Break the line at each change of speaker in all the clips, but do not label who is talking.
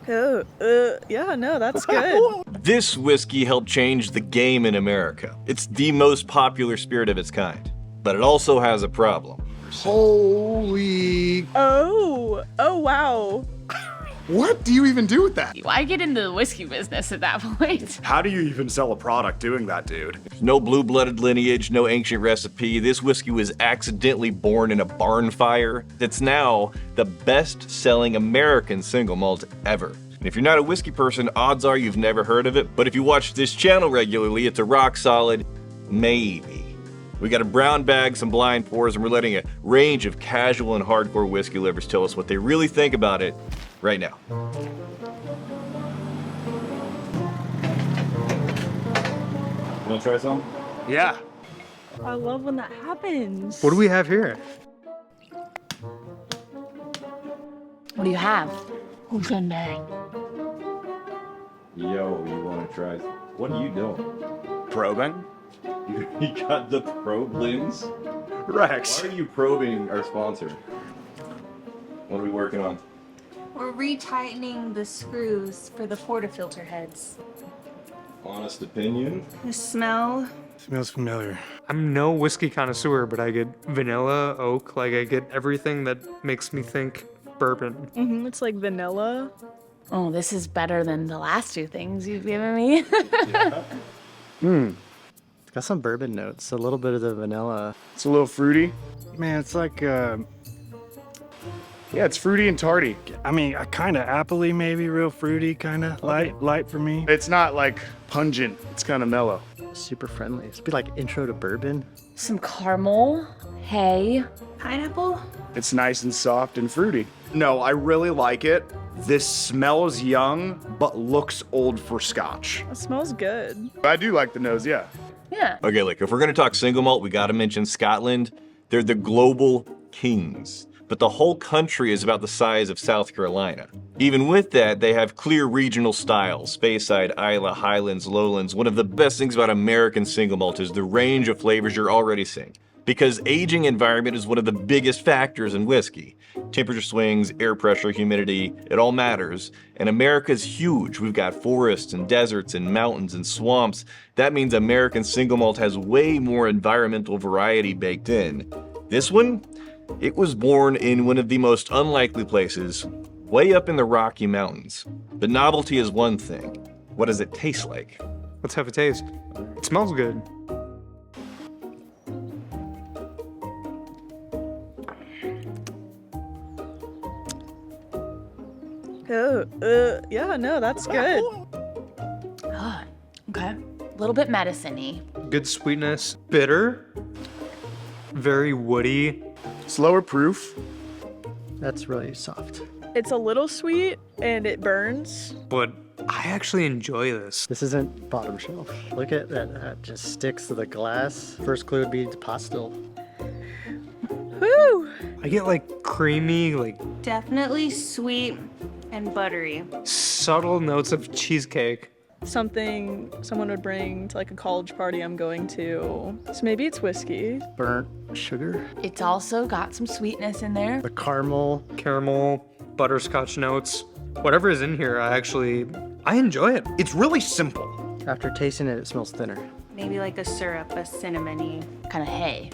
Yeah, no, that's good.
This whiskey helped change the game in America. It's the most popular spirit of its kind, but it also has a problem.
Holy...
Oh, wow.
What do you even do with that?
Why get into the whiskey business at that point?
How do you even sell a product doing that, dude?
No blue-blooded lineage, no ancient recipe. This whiskey was accidentally born in a barn fire. It's now the best-selling American single malt ever. And if you're not a whiskey person, odds are you've never heard of it. But if you watch this channel regularly, it's a rock-solid maybe. We got a brown bag, some blind pours, and we're letting a range of casual and hardcore whiskey lovers tell us what they really think about it right now. Wanna try some?
Yeah.
I love when that happens.
What do we have here?
What do you have?
Yo, you wanna try? What are you doing?
Probing?
You got the probe lens?
Rex.
Why are you probing our sponsor? What are we working on?
We're retightening the screws for the portafilter heads.
Honest opinion?
The smell.
Smells familiar. I'm no whiskey connoisseur, but I get vanilla, oak, like I get everything that makes me think bourbon.
It's like vanilla.
Oh, this is better than the last two things you've given me.
It's got some bourbon notes, a little bit of the vanilla.
It's a little fruity.
Man, it's like,
Yeah, it's fruity and tarty.
I mean, kind of appley, maybe, real fruity, kind of light for me.
It's not like pungent. It's kind of mellow.
Super friendly. It's be like intro to bourbon.
Some caramel, hay.
Pineapple?
It's nice and soft and fruity. No, I really like it. This smells young, but looks old for Scotch.
That smells good.
I do like the nose, yeah.
Yeah.
Okay, look, if we're gonna talk single malt, we gotta mention Scotland. They're the global kings. But the whole country is about the size of South Carolina. Even with that, they have clear regional styles. Speyside, Islay, Highlands, Lowlands. One of the best things about American single malt is the range of flavors you're already seeing. Because aging environment is one of the biggest factors in whiskey. Temperature swings, air pressure, humidity, it all matters. And America's huge. We've got forests and deserts and mountains and swamps. That means American single malt has way more environmental variety baked in. This one? It was born in one of the most unlikely places, way up in the Rocky Mountains. But novelty is one thing. What does it taste like?
Let's have a taste. It smells good.
Yeah, no, that's good.
Oh, okay. A little bit medicine-y.
Good sweetness. Bitter. Very woody.
Slower proof.
That's really soft.
It's a little sweet and it burns.
But I actually enjoy this.
This isn't bottom shelf. Look at that. That just sticks to the glass. First clue would be the pot still.
Woo!
I get like creamy, like
Definitely sweet and buttery.
subtle notes of cheesecake.
Something someone would bring to like a college party I'm going to. So maybe it's whiskey.
Burnt sugar.
It's also got some sweetness in there.
The caramel.
Caramel, butterscotch notes. Whatever is in here, I enjoy it.
It's really simple.
After tasting it, it smells thinner.
Maybe like a syrup, a cinnamony.
Kind of hay.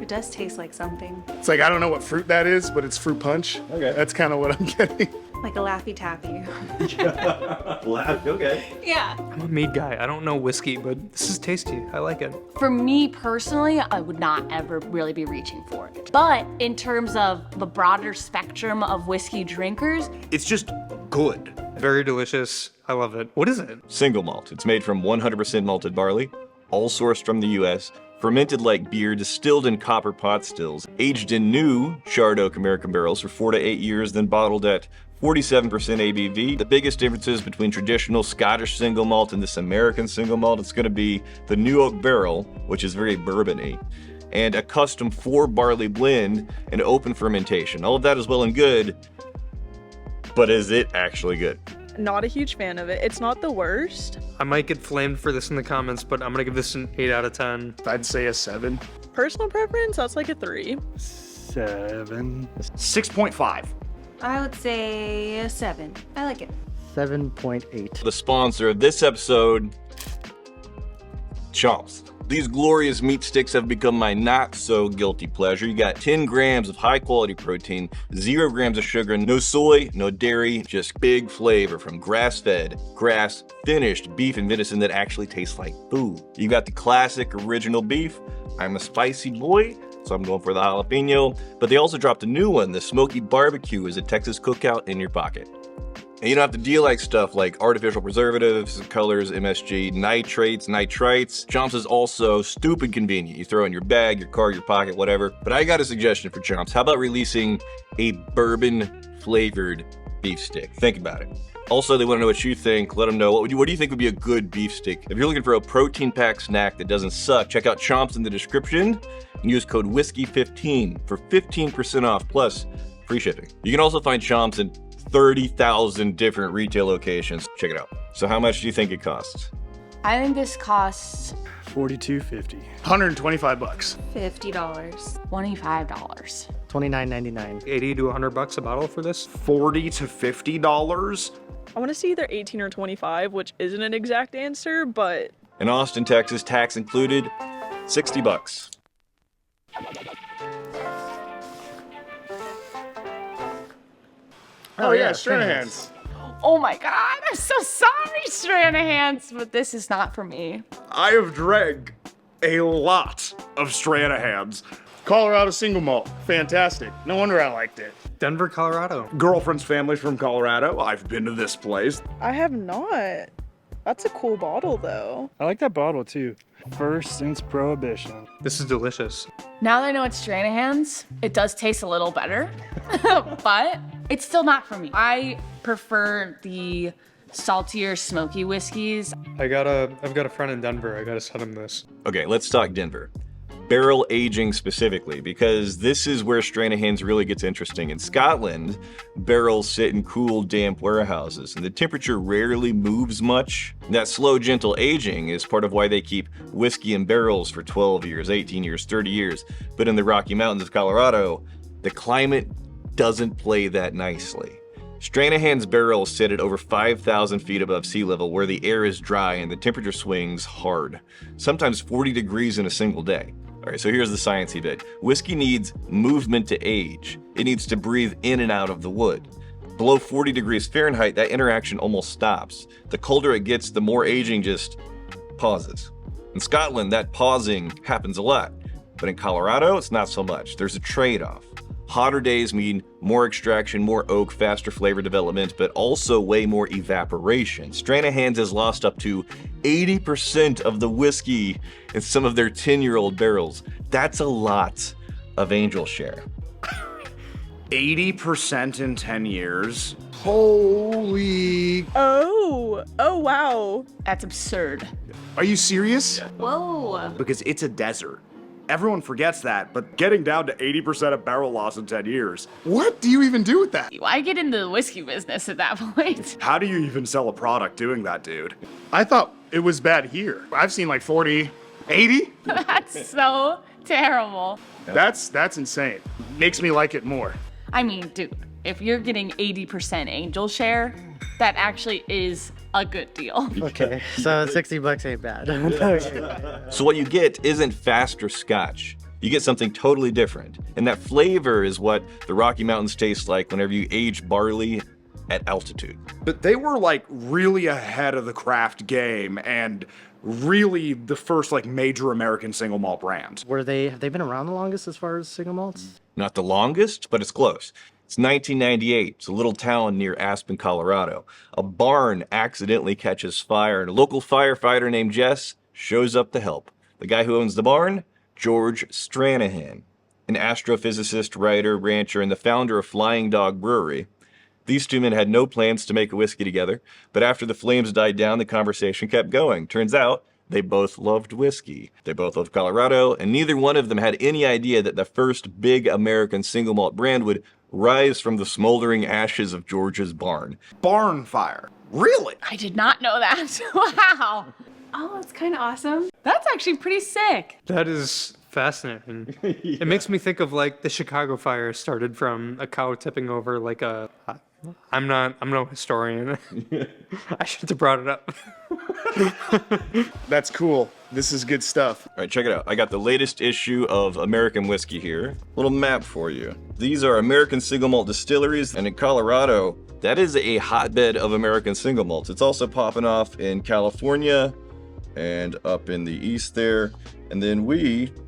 It does taste like something.
It's like, I don't know what fruit that is, but it's fruit punch.
Okay.
That's kind of what I'm getting.
Like a Laffy Taffy.
Okay.
Yeah.
I'm a mead guy. I don't know whiskey, but this is tasty. I like it.
For me personally, I would not ever really be reaching for it. But in terms of the broader spectrum of whiskey drinkers,
It's just good.
Very delicious. I love it. What is it?
Single malt. It's made from 100% malted barley, all sourced from the US, fermented like beer, distilled in copper pot stills, aged in new charred oak American barrels for 4 to 8 years, then bottled at 47% ABV. The biggest differences between traditional Scottish single malt and this American single malt, it's gonna be the new oak barrel, which is very bourbony, and a custom 4 barley blend and open fermentation. All of that is well and good, but is it actually good?
Not a huge fan of it. It's not the worst.
I might get flamed for this in the comments, but I'm gonna give this an 8 out of 10.
I'd say a 7.
Personal preference, that's like a 3.
7.
6.5.
I would say a 7. I like it.
7.8.
The sponsor of this episode, Chomps. These glorious meat sticks have become my not-so-guilty pleasure. You got 10 grams of high-quality protein, 0 grams of sugar, no soy, no dairy, just big flavor from grass-fed, grass-finished beef and venison that actually tastes like food. You got the classic original beef. I'm a spicy boy, so I'm going for the jalapeno. But they also dropped a new one. The smoky barbecue is a Texas cookout in your pocket. And you don't have to deal like stuff like artificial preservatives, colors, MSG, nitrates, nitrites. Chomps is also stupid convenient. You throw it in your bag, your car, your pocket, whatever. But I got a suggestion for Chomps. How about releasing a bourbon-flavored beef stick? Think about it. Also, they want to know what you think. Let them know, what do you think would be a good beef stick? If you're looking for a protein-packed snack that doesn't suck, check out Chomps in the description and use code WHISKEY15 for 15% off plus free shipping. You can also find Chomps in 30,000 different retail locations. Check it out. So how much do you think it costs?
I think this costs
$42.50. $125.
$50.
$25.
$29.99.
80 to $100 a bottle for this?
$40 to $50.
I want to see either 18 or 25, which isn't an exact answer, but
In Austin, Texas, tax included, $60.
Oh, yeah, Stranahan's.
Oh my god, I'm so sorry, Stranahans, but this is not for me.
I have drank a lot of Stranahan's.
Colorado single malt. Fantastic. No wonder I liked it.
Denver, Colorado.
Girlfriend's family's from Colorado. I've been to this place.
I have not. That's a cool bottle, though.
I like that bottle too. First since Prohibition.
This is delicious.
Now that I know it's Stranahan's, it does taste a little better, but it's still not for me. I prefer the saltier, smoky whiskeys.
I've got a friend in Denver. I gotta send him this.
Okay, let's talk Denver. Barrel aging specifically, because this is where Stranahan's really gets interesting. In Scotland, barrels sit in cool, damp warehouses, and the temperature rarely moves much. That slow, gentle aging is part of why they keep whiskey in barrels for 12 years, 18 years, 30 years. But in the Rocky Mountains of Colorado, the climate doesn't play that nicely. Stranahan's barrels sit at over 5,000 feet above sea level, where the air is dry and the temperature swings hard, sometimes 40 degrees in a single day. All right, so here's the sciencey bit. Whiskey needs movement to age. It needs to breathe in and out of the wood. Below 40 degrees Fahrenheit, that interaction almost stops. The colder it gets, the more aging just pauses. In Scotland, that pausing happens a lot, but in Colorado, it's not so much. There's a trade-off. Hotter days mean more extraction, more oak, faster flavor development, but also way more evaporation. Stranahan's has lost up to 80% of the whiskey in some of their 10-year-old barrels. That's a lot of angel share.
80% in 10 years.
Holy.
Oh, wow.
That's absurd.
Are you serious?
Whoa.
Because it's a desert. Everyone forgets that, but getting down to 80% of barrel loss in 10 years.
What do you even do with that?
I get into the whiskey business at that point.
How do you even sell a product doing that, dude?
I thought it was bad here. I've seen like 40, 80.
That's so terrible.
That's insane. Makes me like it more.
I mean, dude, if you're getting 80% angel share, that actually is a good deal.
Okay, so $60 ain't bad.
So what you get isn't faster scotch. You get something totally different. And that flavor is what the Rocky Mountains taste like whenever you age barley at altitude.
But they were like really ahead of the craft game and really the first like major American single malt brand.
Have they been around the longest as far as single malts?
Not the longest, but it's close. It's 1998. It's a little town near Aspen, Colorado. A barn accidentally catches fire, and a local firefighter named Jess shows up to help. The guy who owns the barn? George Stranahan, an astrophysicist, writer, rancher, and the founder of Flying Dog Brewery. These two men had no plans to make a whiskey together, but after the flames died down, the conversation kept going. Turns out, they both loved whiskey. They both loved Colorado, and neither one of them had any idea that the first big American single malt brand would rise from the smoldering ashes of George's barn.
Barn fire. Really?
I did not know that. Wow.
Oh, it's kind of awesome.
That's actually pretty sick.
That is fascinating. It makes me think of like the Chicago fire started from a cow tipping over like a I'm no historian. I should have brought it up.
That's cool. This is good stuff.
All right, check it out. I got the latest issue of American Whiskey here. Little map for you. These are American single malt distilleries, and in Colorado, that is a hotbed of American single malts. It's also popping off in California and up in the east there. And then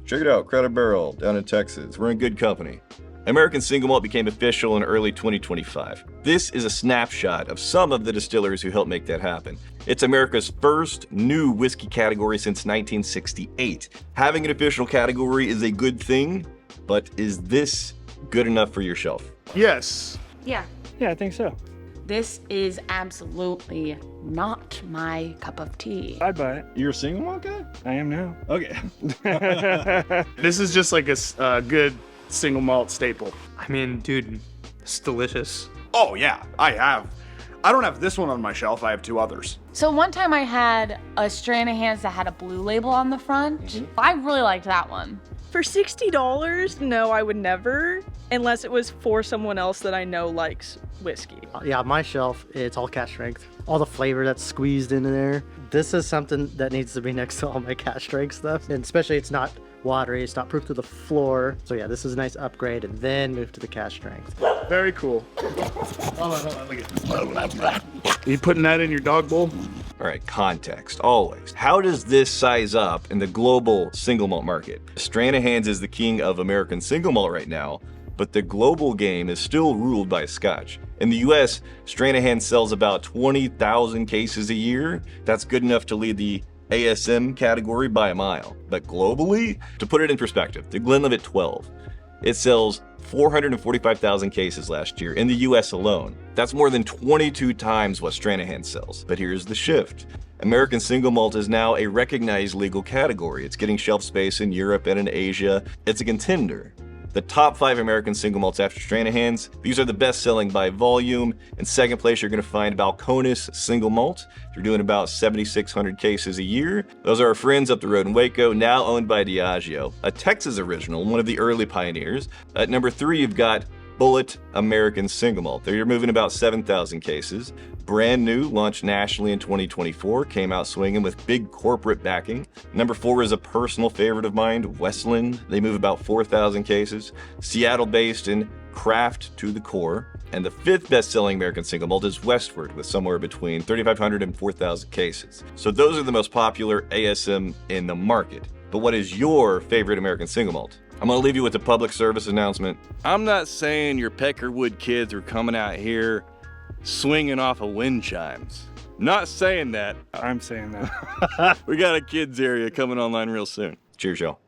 check it out, Crowded Barrel down in Texas. We're in good company. American single malt became official in early 2025. This is a snapshot of some of the distilleries who helped make that happen. It's America's first new whiskey category since 1968. Having an official category is a good thing, but is this good enough for your shelf?
Yes.
Yeah.
Yeah, I think so.
This is absolutely not my cup of tea.
I'd buy it.
You're a single malt guy?
I am now.
Okay.
This is just like a good single malt staple.
I mean, dude, it's delicious.
Oh yeah, I have. I don't have this one on my shelf. I have 2 others.
So one time I had a Stranahan's that had a blue label on the front. I really liked that one.
For $60, no, I would never, unless it was for someone else that I know likes whiskey.
Yeah, my shelf, it's all cask strength. All the flavor that's squeezed into there. This is something that needs to be next to all my cask strength stuff. And especially it's not watery, it's not proof to the floor. So yeah, this is a nice upgrade and then move to the cask strength.
Very cool. You putting that in your dog bowl?
All right, context, always. How does this size up in the global single malt market? Stranahan's is the king of American single malt right now, but the global game is still ruled by Scotch. In the US, Stranahan sells about 20,000 cases a year. That's good enough to lead the ASM category by a mile. But globally, to put it in perspective, the Glenlivet 12, it sells 445,000 cases last year in the US alone. That's more than 22 times what Stranahan sells. But here's the shift. American single malt is now a recognized legal category. It's getting shelf space in Europe and in Asia. It's a contender. The top 5 American single malts after Stranahan's, these are the best selling by volume. In second place, you're gonna find Balcones single malt. They're doing about 7,600 cases a year. Those are our friends up the road in Waco, now owned by Diageo, a Texas original, one of the early pioneers. At number 3, you've got Bullet American single malt. They're moving about 7,000 cases. Brand new, launched nationally in 2024, came out swinging with big corporate backing. Number 4 is a personal favorite of mine, Westland. They move about 4,000 cases. Seattle-based and craft to the core. And the 5th best-selling American single malt is Westward, with somewhere between 3,500 and 4,000 cases. So those are the most popular ASM in the market. But what is your favorite American single malt? I'm gonna leave you with a public service announcement. I'm not saying your Peckerwood kids are coming out here swinging off of wind chimes. Not saying that.
I'm saying that.
We got a kids area coming online real soon. Cheers, y'all.